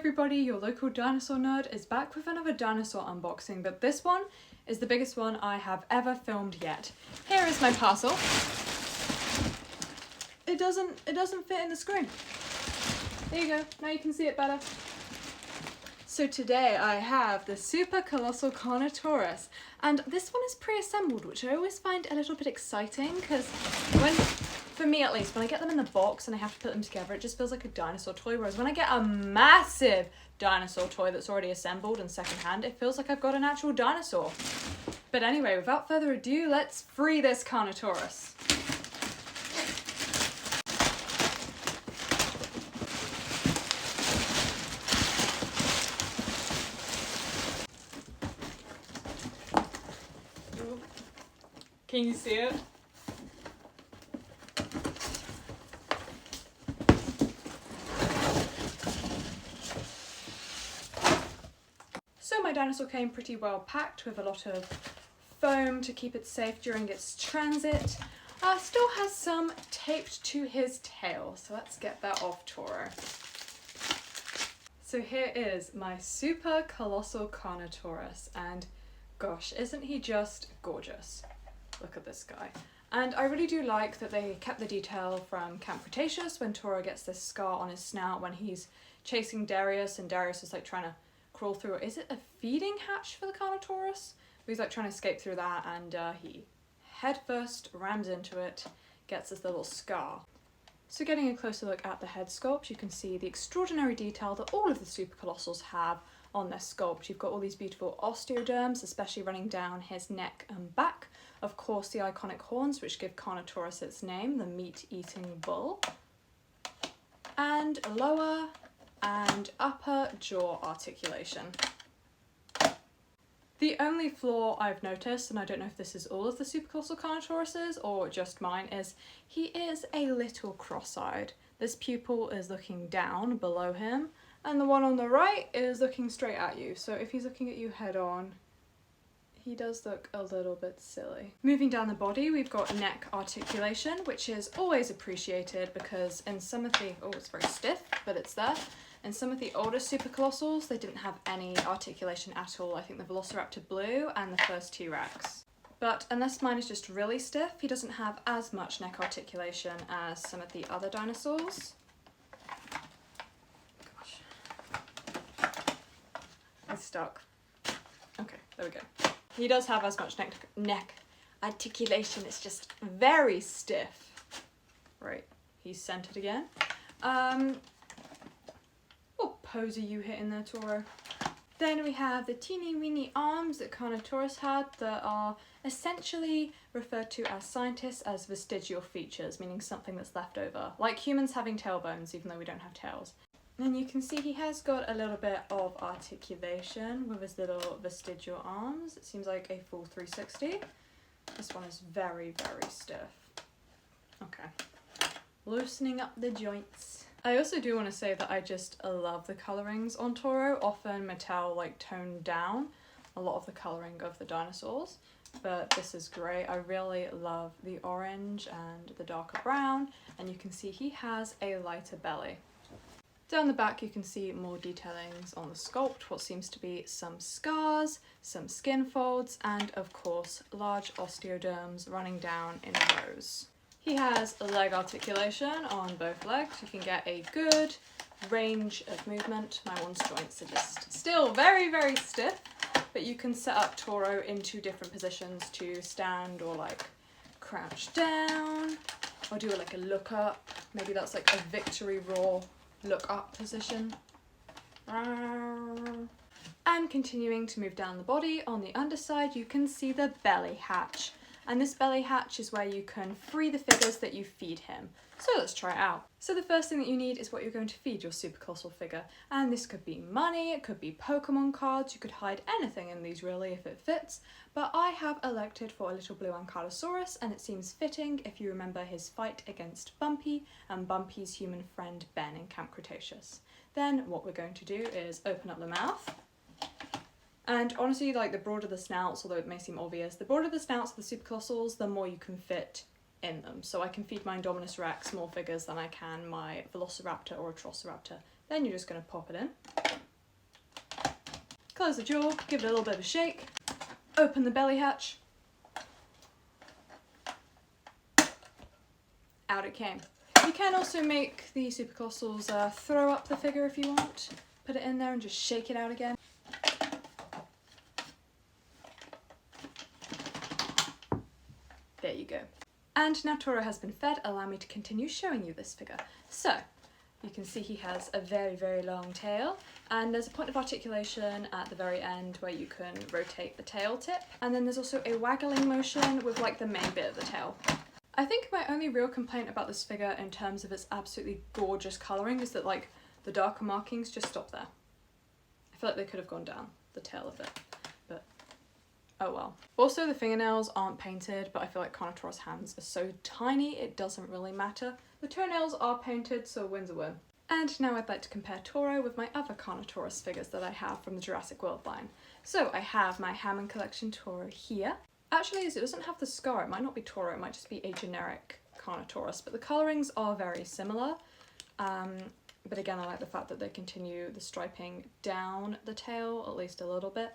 everybody, your local dinosaur nerd is back with another dinosaur unboxing, but this one is the biggest one I have ever filmed yet. Here is my parcel. It doesn't fit in the screen. There you go, now you can see it better. So today I have the Super Colossal Carnotaurus, and this one is pre-assembled, which I always find a little bit exciting because for me at least, when I get them in the box and I have to put them together, it just feels like a dinosaur toy, whereas when I get a massive dinosaur toy that's already assembled and secondhand, it feels like I've got an actual dinosaur. But anyway, without further ado, let's free this Carnotaurus. Can you see it? So my dinosaur came pretty well packed with a lot of foam to keep it safe during its transit. Still has some taped to his tail, so let's get that off, Toro. So here is my Super Colossal Carnotaurus, and gosh, isn't he just gorgeous? Look at this guy. And I really do like that they kept the detail from Camp Cretaceous when Toro gets this scar on his snout when he's chasing Darius, and Darius is like trying to crawl through. Is it a feeding hatch for the Carnotaurus? He's like trying to escape through that, and he headfirst rams into it, gets this little scar. So getting a closer look at the head sculpt, you can see the extraordinary detail that all of the Super Colossals have on their sculpt. You've got all these beautiful osteoderms, especially running down his neck and back. Of course, the iconic horns, which give Carnotaurus its name, the meat-eating bull. And lower and upper jaw articulation. The only flaw I've noticed, and I don't know if this is all of the Super Colossal Carnotauruses or just mine, is he is a little cross-eyed. This pupil is looking down below him, and the one on the right is looking straight at you. So if he's looking at you head on, he does look a little bit silly. Moving down the body, we've got neck articulation, which is always appreciated because in some of the, oh, it's very stiff, but it's there. In some of the older Super Colossals, they didn't have any articulation at all. I think the Velociraptor Blue and the first T-Rex. But unless mine is just really stiff, he doesn't have as much neck articulation as some of the other dinosaurs. Gosh. It's stuck. Okay, there we go. He does have as much neck articulation, it's just very stiff. Right, he's centered again. What pose are you hitting there, Toro? Then we have the teeny weeny arms that Carnotaurus had that are essentially referred to as scientists as vestigial features, meaning something that's left over. Like humans having tailbones, even though we don't have tails. And you can see he has got a little bit of articulation with his little vestigial arms. It seems like a full 360. This one is very, very stiff. Okay. Loosening up the joints. I also do want to say that I just love the colourings on Toro. Often Mattel like toned down a lot of the colouring of the dinosaurs, but this is great. I really love the orange and the darker brown, and you can see he has a lighter belly. Down the back you can see more detailings on the sculpt, what seems to be some scars, some skin folds, and of course large osteoderms running down in rows. He has leg articulation on both legs. You can get a good range of movement. My one's joints are just still very, very stiff, but you can set up Toro into different positions to stand or like crouch down or do like a look up. Maybe that's like a victory roar look up position. And continuing to move down the body, on the underside you can see the belly hatch. And this belly hatch is where you can free the figures that you feed him. So let's try it out. So the first thing that you need is what you're going to feed your Super Colossal figure. And this could be money, it could be Pokemon cards, you could hide anything in these really if it fits. But I have elected for a little blue Ankylosaurus, and it seems fitting if you remember his fight against Bumpy and Bumpy's human friend Ben in Camp Cretaceous. Then what we're going to do is open up the mouth. And honestly, like the broader the snouts, although it may seem obvious, the broader the snouts of the Super Colossals, the more you can fit in them. So I can feed my Indominus Rex more figures than I can my Velociraptor or Atrociraptor Then you're just going to pop it in. Close the jaw, give it a little bit of a shake, open the belly hatch. Out it came. You can also make the Super Colossals throw up the figure if you want. Put it in there and just shake it out again. There you go. And now Toro has been fed, allow me to continue showing you this figure. So, you can see he has a very, very long tail, and there's a point of articulation at the very end where you can rotate the tail tip. And then there's also a waggling motion with like the main bit of the tail. I think my only real complaint about this figure in terms of its absolutely gorgeous colouring is that like the darker markings just stop there. I feel like they could have gone down the tail of it, but oh well. Also the fingernails aren't painted, but I feel like Carnotaurus hands are so tiny it doesn't really matter. The toenails are painted, so win's a win. And now I'd like to compare Toro with my other Carnotaurus figures that I have from the Jurassic World line. So I have my Hammond Collection Toro here. Actually, as it doesn't have the scar, it might not be Toro, it might just be a generic Carnotaurus, but the colourings are very similar. But again, I like the fact that they continue the striping down the tail, at least a little bit,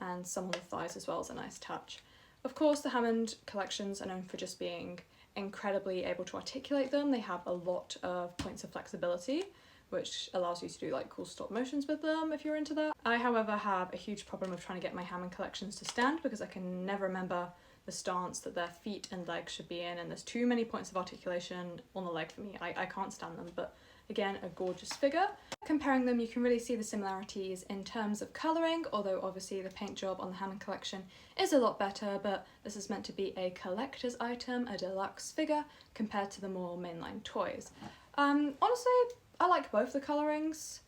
and some on the thighs as well is a nice touch. Of course, the Hammond collections are known for just being incredibly able to articulate them. They have a lot of points of flexibility, which allows you to do like cool stop motions with them if you're into that. I, however, have a huge problem with trying to get my Hammond collections to stand because I can never remember the stance that their feet and legs should be in, and there's too many points of articulation on the leg for me. I can't stand them, but again, a gorgeous figure. Comparing them, you can really see the similarities in terms of colouring, although obviously the paint job on the Hammond collection is a lot better, but this is meant to be a collector's item, a deluxe figure, compared to the more mainline toys. Honestly, I like both the colourings.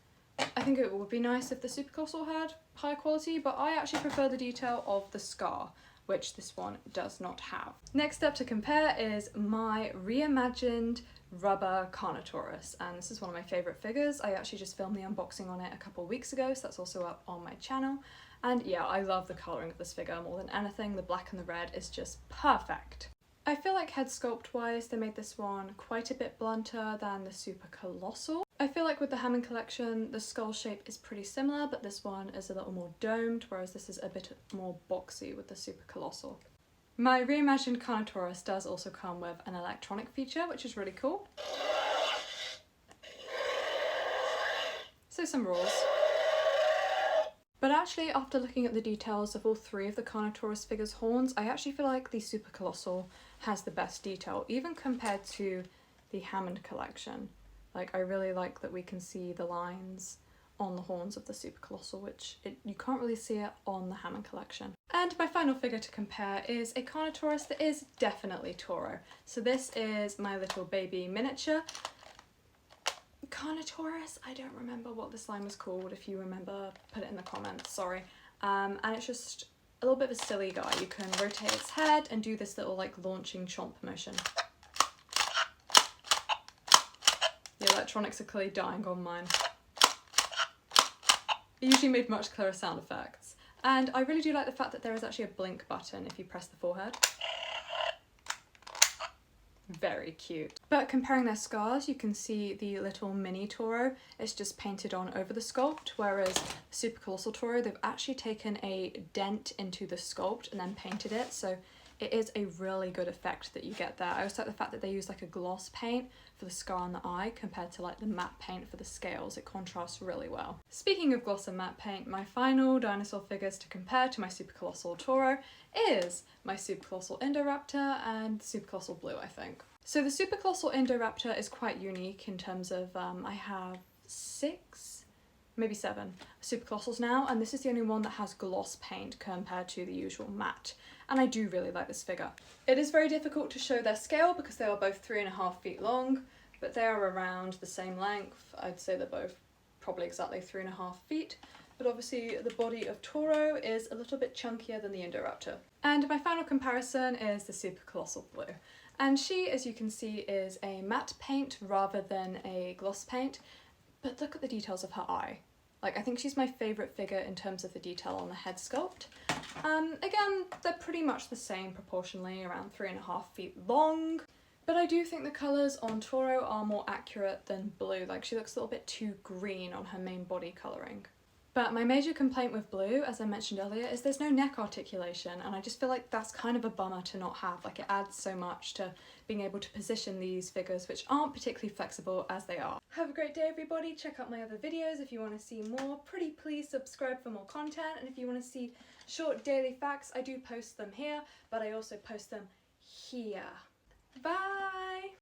I think it would be nice if the Super Colossal had higher quality, but I actually prefer the detail of the scar, which this one does not have. Next up to compare is my reimagined rubber Carnotaurus, and this is one of my favourite figures. I actually just filmed the unboxing on it a couple of weeks ago, so that's also up on my channel. And yeah, I love the colouring of this figure more than anything. The black and the red is just perfect. I feel like head sculpt wise they made this one quite a bit blunter than the Super Colossal. I feel like with the Hammond collection the skull shape is pretty similar, but this one is a little more domed, whereas this is a bit more boxy with the Super Colossal. My reimagined Carnotaurus does also come with an electronic feature, which is really cool. So some roars. But actually, after looking at the details of all three of the Carnotaurus figures' horns, I actually feel like the Super Colossal has the best detail, even compared to the Hammond collection. Like, I really like that we can see the lines on the horns of the Super Colossal, which you can't really see it on the Hammond collection. And my final figure to compare is a Carnotaurus that is definitely Toro. So this is my little baby miniature Carnotaurus. I don't remember what this line was called. If you remember, put it in the comments, sorry. And it's just a little bit of a silly guy. You can rotate its head and do this little like launching chomp motion. The electronics are clearly dying on mine. It usually made much clearer sound effects. And I really do like the fact that there is actually a blink button if you press the forehead. Very cute. But comparing their scars, you can see the little mini Toro is just painted on over the sculpt, whereas Super Colossal Toro, they've actually taken a dent into the sculpt and then painted it, so it is a really good effect that you get there. I also like the fact that they use like a gloss paint for the scar on the eye compared to like the matte paint for the scales. It contrasts really well. Speaking of gloss and matte paint, my final dinosaur figures to compare to my Super Colossal Toro is my Super Colossal Indoraptor and Super Colossal Blue, I think. So the Super Colossal Indoraptor is quite unique in terms of I have 6, maybe 7 Super Colossals now, and this is the only one that has gloss paint compared to the usual matte. And I do really like this figure. It is very difficult to show their scale because they are both 3.5 feet long, but they are around the same length. I'd say they're both probably exactly 3.5 feet. But obviously the body of Toro is a little bit chunkier than the Indoraptor. And my final comparison is the Super Colossal Blue. And she, as you can see, is a matte paint rather than a gloss paint. But look at the details of her eye. Like, I think she's my favourite figure in terms of the detail on the head sculpt. Again, they're pretty much the same proportionally, around 3.5 feet long. But I do think the colours on Toro are more accurate than Blue, like she looks a little bit too green on her main body colouring. But my major complaint with Blue, as I mentioned earlier, is there's no neck articulation, and I just feel like that's kind of a bummer to not have. Like, it adds so much to being able to position these figures, which aren't particularly flexible as they are. Have a great day, everybody. Check out my other videos if you want to see more. Pretty please subscribe for more content, and if you want to see short daily facts, I do post them here, but I also post them here. Bye!